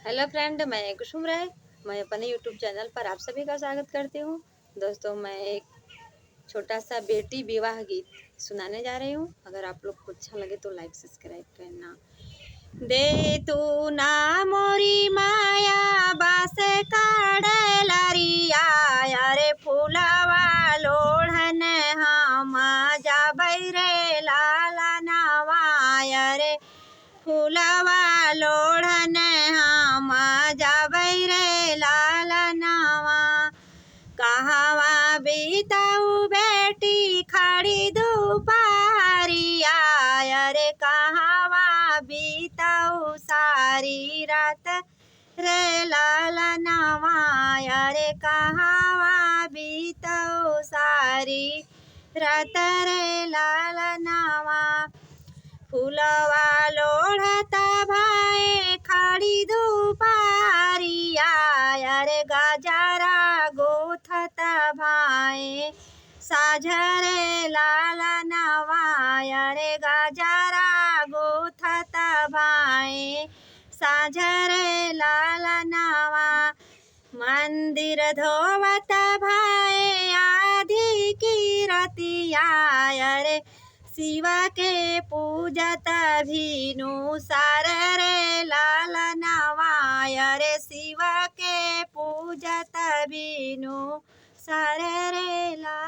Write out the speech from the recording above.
Hello friend, मैं कुसुम राय। मैं अपने यूट्यूब चैनल पर आप सभी का स्वागत करती हूँ। दोस्तों, मैं एक छोटा सा बेटी विवाह गीत सुनाने जा रही हूँ। अगर आप लोग को अच्छा लगे तो लाइक सब्सक्राइब करना। दे तू ना मोरी माया बास काड़लरिया, अरे फूलवा लोढ़न हम जाबै रे लाला नवा, अरे फूलवा लोढ़न हम जाबै रे लाला नवा। कहवा बीताऊ बेटी खड़ी दुपहरिया, अरे कहवा बीताऊ सारी रात रे लाला नवा, अरे कहवा बीताऊ सारी रात रे लाला नवा। फूलवा लोढ़ता भाई खड़ी दुपहरिया, अरे गजरा गोथता भाई साझरे लाला नवा, अरे गजरा गोथता भाई साझरे लाला नवा। मंदिर धोवता भाई आधी की रतिया, अरे शिवा के पूजत भीनु सार रे लाला नवा, अरे शिवा के पूजत भीनु सार रे लाला।